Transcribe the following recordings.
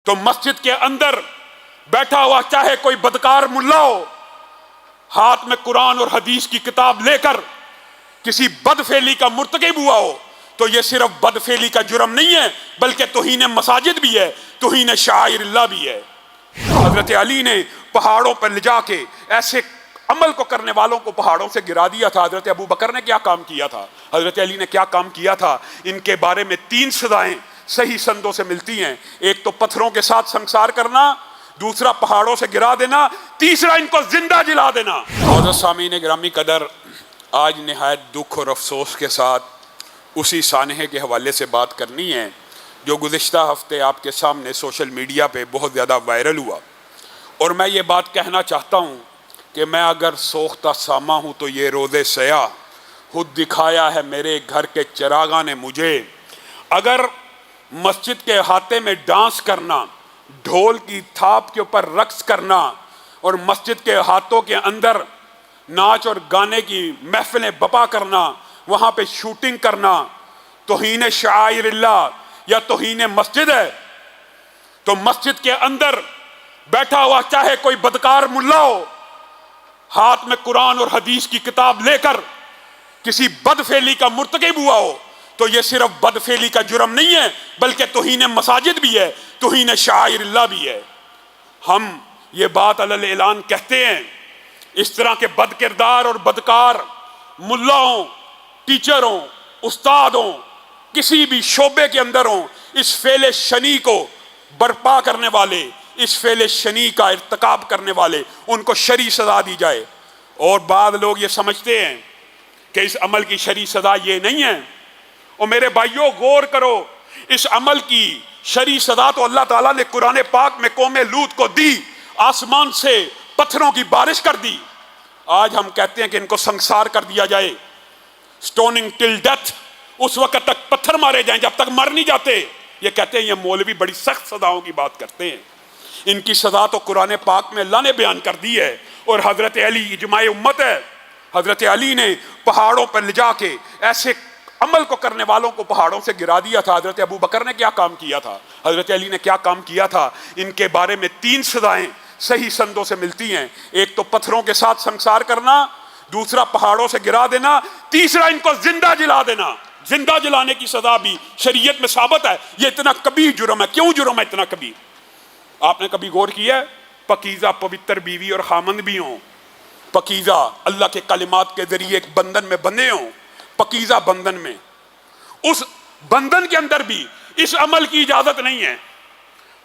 تو مسجد کے اندر بیٹھا ہوا چاہے کوئی بدکار ملا ہو، ہاتھ میں قرآن اور حدیث کی کتاب لے کر کسی بدفعلی کا مرتکب ہوا ہو، تو یہ صرف بدفعلی کا جرم نہیں ہے بلکہ توہین مساجد بھی ہے، توہین شعائر اللہ بھی ہے۔ حضرت علی نے پہاڑوں پر لے جا کے ایسے عمل کو کرنے والوں کو پہاڑوں سے گرا دیا تھا۔ حضرت ابو بکر نے کیا کام کیا تھا، حضرت علی نے کیا کام کیا تھا؟ ان کے بارے میں 3 سزائیں صحیح سندوں سے ملتی ہیں۔ ایک تو پتھروں کے ساتھ سنسار کرنا، دوسرا پہاڑوں سے گرا دینا، تیسرا ان کو زندہ جلا دینا۔ معزز سامعین گرامی قدر، آج نہایت دکھ اور افسوس کے ساتھ اسی سانحے کے حوالے سے بات کرنی ہے جو گزشتہ ہفتے آپ کے سامنے سوشل میڈیا پہ بہت زیادہ وائرل ہوا، اور میں یہ بات کہنا چاہتا ہوں کہ میں اگر سوختہ ساما ہوں تو یہ روز سیاہ خود دکھایا ہے میرے گھر کے چراغاں نے مجھے۔ اگر مسجد کے احاطے میں ڈانس کرنا، ڈھول کی تھاپ کے اوپر رقص کرنا اور مسجد کے احاطوں کے اندر ناچ اور گانے کی محفلیں بپا کرنا، وہاں پہ شوٹنگ کرنا توہین شعائر اللہ یا توہین مسجد ہے، تو مسجد کے اندر بیٹھا ہوا چاہے کوئی بدکار ملا ہو، ہاتھ میں قرآن اور حدیث کی کتاب لے کر کسی بدفعلی کا مرتکب ہوا ہو، تو یہ صرف بدفعلی کا جرم نہیں ہے بلکہ توہین مساجد بھی ہے، توہین شعائر اللہ بھی ہے۔ ہم یہ بات علی اعلان کہتے ہیں، اس طرح کے بد کردار اور بدکار ملاؤں، ٹیچروں، استادوں، کسی بھی شعبے کے اندر ہوں، اس فعل شنی کو برپا کرنے والے، اس فعل شنی کا ارتکاب کرنے والے، ان کو شرعی سزا دی جائے۔ اور بعض لوگ یہ سمجھتے ہیں کہ اس عمل کی شرعی سزا یہ نہیں ہے، اور میرے بھائیوں غور کرو، اس عمل کی شرعی سزا تو اللہ تعالیٰ نے قرآن پاک میں قوم لوط کو دی، آسمان سے پتھروں کی بارش کر دی۔ آج ہم کہتے ہیں کہ ان کو سنسار کر دیا جائے، سٹوننگ ٹل ڈیتھ، اس وقت تک پتھر مارے جائیں جب تک مر نہیں جاتے۔ یہ کہتے ہیں یہ مولوی بڑی سخت سزاؤں کی بات کرتے ہیں، ان کی سزا تو قرآن پاک میں اللہ نے بیان کر دی ہے، اور حضرت علی اجماع امت ہے۔ حضرت علی نے پہاڑوں پر لے جا کے ایسے عمل کو کرنے والوں کو پہاڑوں سے گرا دیا تھا۔ حضرت ابو بکر نے کیا کام کیا تھا، حضرت علی نے کیا کام کیا تھا؟ ان کے بارے میں 3 سزائیں صحیح سندوں سے ملتی ہیں۔ ایک تو پتھروں کے ساتھ سنسار کرنا، دوسرا پہاڑوں سے گرا دینا، تیسرا ان کو زندہ جلا دینا۔ زندہ جلانے کی سزا بھی شریعت میں ثابت ہے۔ یہ اتنا کبیر جرم ہے۔ کیوں جرم ہے اتنا کبیر؟ آپ نے کبھی غور کیا ہے؟ پاکیزہ پوتر بیوی اور خامند بھی ہوں، پاکیزہ اللہ کے کلمات کے ذریعے ایک بندھن میں بندھے ہوں، پاکیزہ بندھن میں، اس بندھن کے اندر بھی اس عمل کی اجازت نہیں ہے۔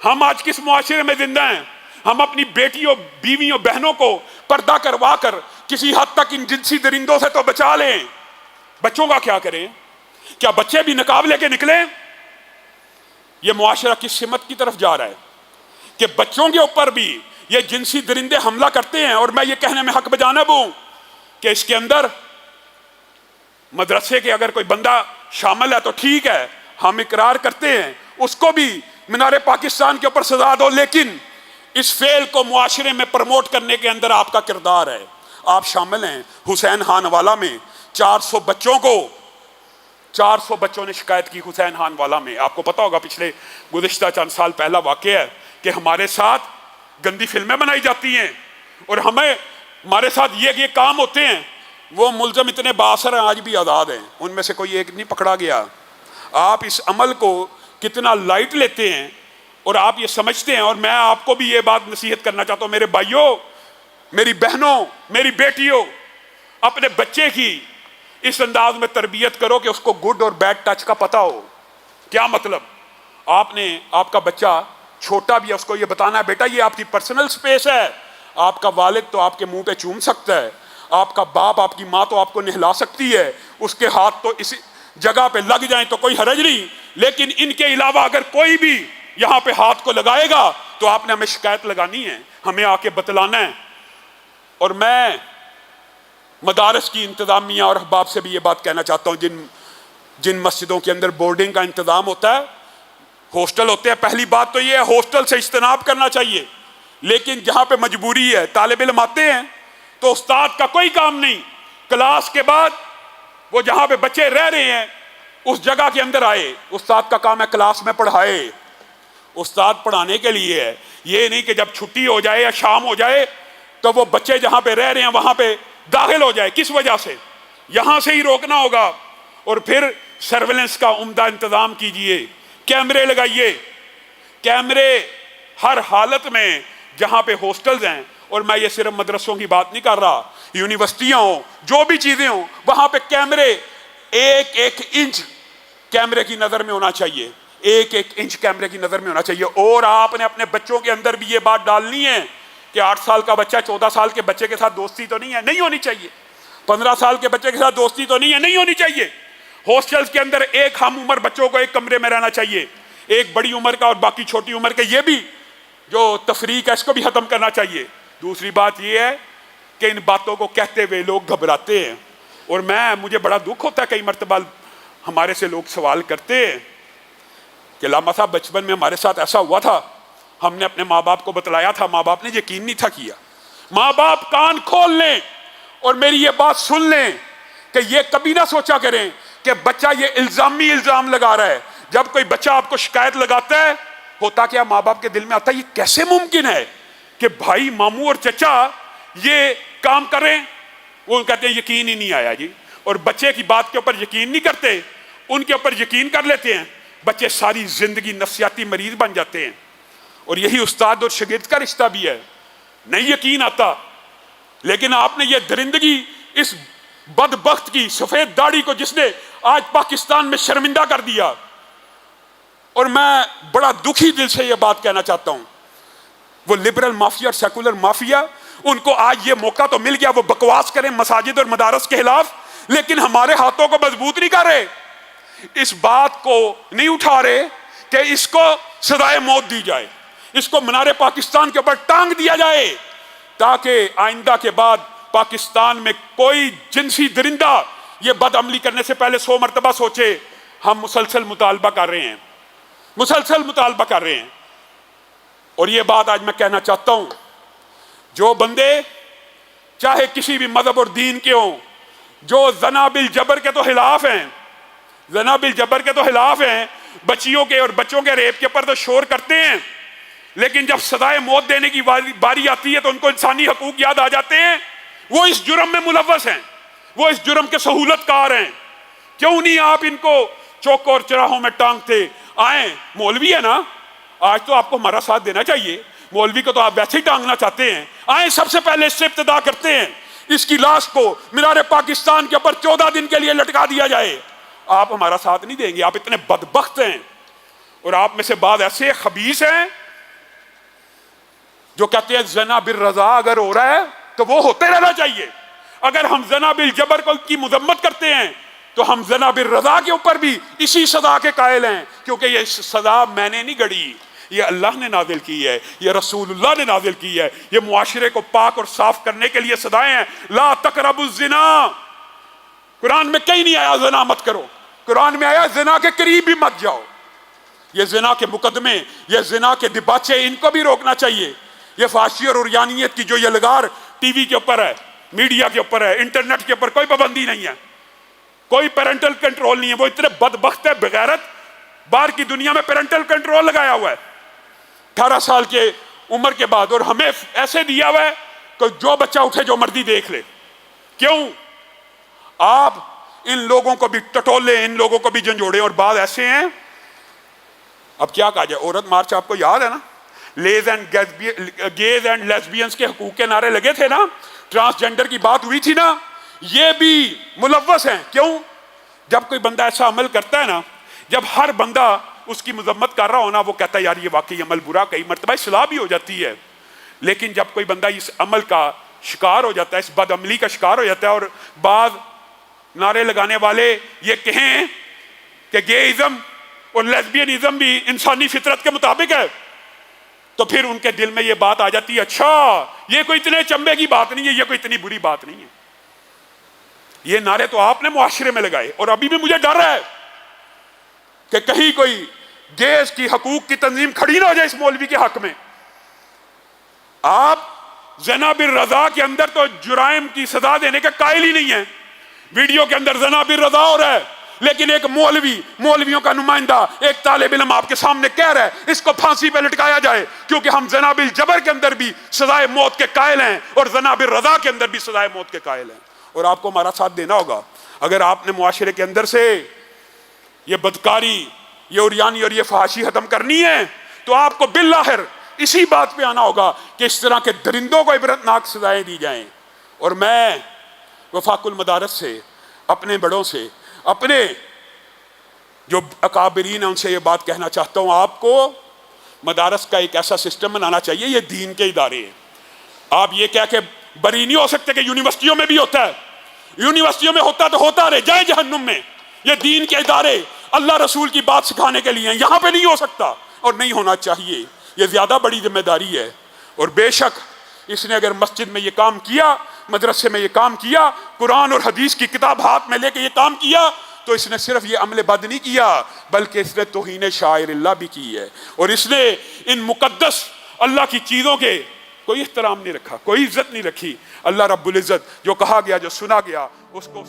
ہم آج کس معاشرے میں زندہ ہیں؟ ہم اپنی بیٹیوں، بیویوں، بہنوں کو پردہ کروا کر کسی حد تک ان جنسی درندوں سے تو بچا لیں، بچوں کا کیا کریں؟ کیا بچے بھی نقاب لے کے نکلیں؟ یہ معاشرہ کس سمت کی طرف جا رہا ہے کہ بچوں کے اوپر بھی یہ جنسی درندے حملہ کرتے ہیں؟ اور میں یہ کہنے میں حق بجانب ہوں کہ اس کے اندر مدرسے کے اگر کوئی بندہ شامل ہے تو ٹھیک ہے، ہم اقرار کرتے ہیں، اس کو بھی مینار پاکستان کے اوپر سزا دو، لیکن اس فعل کو معاشرے میں پروموٹ کرنے کے اندر آپ کا کردار ہے۔ آپ شامل ہیں حسین خان والا میں 400 بچوں نے شکایت کی حسین خان والا میں۔ آپ کو پتا ہوگا پچھلے گزشتہ چند سال پہلا واقعہ ہے کہ ہمارے ساتھ گندی فلمیں بنائی جاتی ہیں اور ہمارے ساتھ یہ کام ہوتے ہیں۔ وہ ملزم اتنے بااثر ہیں، آج بھی آزاد ہیں، ان میں سے کوئی ایک نہیں پکڑا گیا۔ آپ اس عمل کو کتنا لائٹ لیتے ہیں اور آپ یہ سمجھتے ہیں، اور میں آپ کو بھی یہ بات نصیحت کرنا چاہتا ہوں، میرے بھائیوں، میری بہنوں، میری بیٹیوں، اپنے بچے کی اس انداز میں تربیت کرو کہ اس کو گڈ اور بیڈ ٹچ کا پتہ ہو۔ کیا مطلب؟ آپ کا بچہ چھوٹا بھی ہے، اس کو یہ بتانا ہے بیٹا یہ آپ کی پرسنل سپیس ہے، آپ کا والد تو آپ کے منہ پہ چوم سکتا ہے، آپ کا باپ، آپ کی ماں تو آپ کو نہلا سکتی ہے، اس کے ہاتھ تو اس جگہ پہ لگ جائیں تو کوئی حرج نہیں، لیکن ان کے علاوہ اگر کوئی بھی یہاں پہ ہاتھ کو لگائے گا تو آپ نے ہمیں شکایت لگانی ہے، ہمیں آ کے بتلانا ہے۔ اور میں مدارس کی انتظامیہ اور احباب سے بھی یہ بات کہنا چاہتا ہوں، جن مسجدوں کے اندر بورڈنگ کا انتظام ہوتا ہے، ہاسٹل ہوتے ہیں، پہلی بات تو یہ ہے ہاسٹل سے اجتناب کرنا چاہیے، لیکن جہاں پہ مجبوری ہے، طالب علم آتے ہیں تو استاد کا کوئی کام نہیں، کلاس کے بعد وہ جہاں پہ بچے رہ رہے ہیں اس جگہ کے اندر آئے، استاد کا کام ہے کلاس میں پڑھائے، استاد پڑھانے کے لیے ہے، یہ نہیں کہ جب چھٹی ہو جائے یا شام ہو جائے تو وہ بچے جہاں پہ رہ رہے ہیں وہاں پہ داخل ہو جائے. کس وجہ سے؟ یہاں سے ہی روکنا ہوگا. اور پھر سرویلنس کا عمدہ انتظام کیجئے، کیمرے لگائیے، کیمرے ہر حالت میں جہاں پہ ہاسٹلز ہیں. اور میں یہ صرف مدرسوں کی بات نہیں کر رہا، یونیورسٹیاں ہوں، جو بھی چیزیں ہوں، وہاں پہ کیمرے ایک ایک انچ کیمرے کی نظر میں ہونا چاہیے، ایک ایک انچ کیمرے کی نظر میں ہونا چاہیے. اور آپ نے اپنے بچوں کے اندر بھی یہ بات ڈالنی ہے کہ 8 سال کا بچہ 14 سال کے بچے کے ساتھ دوستی تو نہیں ہے، نہیں ہونی چاہیے. 15 سال کے بچے کے ساتھ دوستی تو نہیں ہے، نہیں ہونی چاہیے. ہاسٹلز کے اندر ایک ہم عمر بچوں کو ایک کمرے میں رہنا چاہیے، ایک بڑی عمر کا اور باقی چھوٹی عمر کے. یہ بھی جو تفریق ہے اس کو بھی ختم کرنا چاہیے. دوسری بات یہ ہے کہ ان باتوں کو کہتے ہوئے لوگ گھبراتے ہیں. اور مجھے بڑا دکھ ہوتا ہے، کئی مرتبہ ہمارے سے لوگ سوال کرتے ہیں کہ علامہ صاحب بچپن میں ہمارے ساتھ ایسا ہوا تھا، ہم نے اپنے ماں باپ کو بتلایا تھا، ماں باپ نے یقین نہیں تھا کیا. ماں باپ کان کھول لیں اور میری یہ بات سن لیں کہ یہ کبھی نہ سوچا کریں کہ بچہ یہ الزام لگا رہا ہے. جب کوئی بچہ آپ کو شکایت لگاتا ہے، ہوتا کیا ماں باپ کے دل میں آتا ہے یہ کیسے ممکن ہے کہ بھائی ماموں اور چچا یہ کام کریں. وہ کہتے ہیں یقین ہی نہیں آیا جی. اور بچے کی بات کے اوپر یقین نہیں کرتے، ان کے اوپر یقین کر لیتے ہیں. بچے ساری زندگی نفسیاتی مریض بن جاتے ہیں. اور یہی استاد اور شاگرد کا رشتہ بھی ہے. نہیں یقین آتا، لیکن آپ نے یہ درندگی اس بدبخت کی سفید داڑھی کو جس نے آج پاکستان میں شرمندہ کر دیا. اور میں بڑا دکھی دل سے یہ بات کہنا چاہتا ہوں، وہ لبرل مافیا اور سیکولر مافیا، ان کو آج یہ موقع تو مل گیا وہ بکواس کریں مساجد اور مدارس کے خلاف، لیکن ہمارے ہاتھوں کو مضبوط نہیں کر رہے، اس بات کو نہیں اٹھا رہے کہ اس کو سزائے موت دی جائے، اس کو منار پاکستان کے اوپر ٹانگ دیا جائے، تاکہ آئندہ کے بعد پاکستان میں کوئی جنسی درندہ یہ بد عملی کرنے سے پہلے 100 مرتبہ سوچے. ہم مسلسل مطالبہ کر رہے ہیں، مسلسل مطالبہ کر رہے ہیں. اور یہ بات آج میں کہنا چاہتا ہوں، جو بندے چاہے کسی بھی مذہب اور دین کے ہوں، جو زنا بالجبر کے تو خلاف ہیں، زنا بالجبر کے تو خلاف ہیں، بچیوں کے اور بچوں کے ریپ کے اوپر تو شور کرتے ہیں، لیکن جب سزائے موت دینے کی باری آتی ہے تو ان کو انسانی حقوق یاد آ جاتے ہیں. وہ اس جرم میں ملوث ہیں، وہ اس جرم کے سہولت کار ہیں. کیوں نہیں آپ ان کو چوک اور چراہوں میں ٹانگتے؟ آئیں، مولوی ہے نا، آج تو آپ کو ہمارا ساتھ دینا چاہیے، مولوی کو تو آپ ویسے ہی ٹانگنا چاہتے ہیں. آئیں سب سے پہلے اس سے ابتدا کرتے ہیں، اس کی لاش کو مینار پاکستان کے اوپر 14 دن کے لیے لٹکا دیا جائے. آپ ہمارا ساتھ نہیں دیں گے، آپ اتنے بدبخت ہیں. اور آپ میں سے بعض ایسے خبیث ہیں جو کہتے ہیں زنا بالرضا اگر ہو رہا ہے تو وہ ہوتے رہنا چاہیے. اگر ہم زنا بالجبر کی مذمت کرتے ہیں تو ہم زنا بالرضا کے اوپر بھی اسی سزا کے قائل ہیں، کیونکہ یہ سزا میں نے نہیں گڑھی، یہ اللہ نے نازل کی ہے، یہ رسول اللہ نے نازل کی ہے. یہ معاشرے کو پاک اور صاف کرنے کے لیے سزائیں ہیں. لا تقربوا الزنا، قرآن میں کہیں نہیں آیا زنا مت کرو، قرآن میں آیا زنا کے قریب بھی مت جاؤ. یہ زنا کے مقدمے، یہ زنا کے دباچے، ان کو بھی روکنا چاہیے. یہ فحاشی اور عریانیت کی جو یہ لگار ٹی وی کے اوپر ہے، میڈیا کے اوپر ہے، انٹرنیٹ کے اوپر کوئی پابندی نہیں ہے، کوئی پیرنٹل کنٹرول نہیں ہے. وہ اتنے بدبخت ہے بغیرت، باہر کی دنیا میں پیرنٹل کنٹرول لگایا ہوا ہے 18 سال کے عمر کے بعد، اور ہمیں ایسے دیا ہوا ہے کہ جو بچہ اٹھے جو مرضی دیکھ لے. کیوں؟ آپ ان لوگوں کو بھی ٹٹولے، ان لوگوں کو بھی جھنجھوڑے. اور بعض ایسے ہیں، اب کیا کہا جائے، عورت مارچ آپ کو یاد ہے نا، گیز اینڈ لیسبینز کے حقوق کے نعرے لگے تھے نا، ٹرانسجنڈر کی بات ہوئی تھی نا، یہ بھی ملوث ہیں. کیوں؟ جب کوئی بندہ ایسا عمل کرتا ہے نا، جب ہر بندہ اس کی مذمت کر رہا ہونا، وہ کہتا ہے یار یہ واقعی عمل برا، کئی مرتبہ اصلاح بھی ہو جاتی ہے. لیکن جب کوئی بندہ اس عمل کا شکار ہو جاتا ہے، اس بد عملی کا شکار ہو جاتا ہے، اور بعض نعرے لگانے والے یہ کہیں کہ گےازم اور لیسبینزم بھی انسانی فطرت کے مطابق ہے، تو پھر ان کے دل میں یہ بات آ جاتی ہے، اچھا یہ کوئی اتنے چمبے کی بات نہیں ہے، یہ کوئی اتنی بری بات نہیں ہے. یہ نعرے تو آپ نے معاشرے میں لگائے، اور ابھی بھی مجھے ڈر ہے کہ کہیں کوئی گیز کی حقوق کی تنظیم کھڑی نہ ہو جائے اس مولوی کے حق میں. آپ زنا بالرضا کے اندر تو جرائم کی سزا دینے کے قائل ہی نہیں ہیں. ویڈیو کے اندر زنا بالرضا ہو رہا ہے، لیکن ایک مولویوں کا نمائندہ ایک طالب علم آپ کے سامنے کہہ رہا ہے اس کو پھانسی پہ لٹکایا جائے، کیونکہ ہم جناب الجبر کے اندر بھی سزائے موت کے قائل ہیں اور جناب الرضا کے اندر بھی سزائے موت کے قائل ہیں، اور آپ کو ہمارا ساتھ دینا ہوگا۔ اگر آپ نے معاشرے کے اندر سے یہ بدکاری، یہ عریانی اور یہ فحاشی ختم کرنی ہے تو آپ کو بالآخر اسی بات پہ آنا ہوگا کہ اس طرح کے درندوں کو عبرتناک سزائیں دی جائیں۔ اور میں وفاق المدارس سے، اپنے بڑوں سے، اپنے جو اکابرین ہیں ان سے یہ بات کہنا چاہتا ہوں، آپ کو مدارس کا ایک ایسا سسٹم بنانا چاہیے، یہ دین کے ادارے ہیں۔ آپ یہ کہہ کے بری نہیں ہو سکتے کہ یونیورسٹیوں میں بھی ہوتا ہے، یونیورسٹیوں میں ہوتا تو ہوتا رہے، جائے جہنم میں۔ یہ دین کے ادارے اللہ رسول کی بات سکھانے کے لیے ہیں، یہاں پہ نہیں ہو سکتا اور نہیں ہونا چاہیے۔ یہ زیادہ بڑی ذمہ داری ہے، اور بے شک اس نے اگر مسجد میں یہ کام کیا، مدرسے میں یہ کام کیا، قرآن اور حدیث کی کتاب ہاتھ میں لے کے یہ کام کیا، تو اس نے صرف یہ عمل بد نہیں کیا بلکہ اس نے توہین شاعر اللہ بھی کی ہے، اور اس نے ان مقدس اللہ کی چیزوں کے کوئی احترام نہیں رکھا، کوئی عزت نہیں رکھی۔ اللہ رب العزت جو کہا گیا، جو سنا گیا، اس کو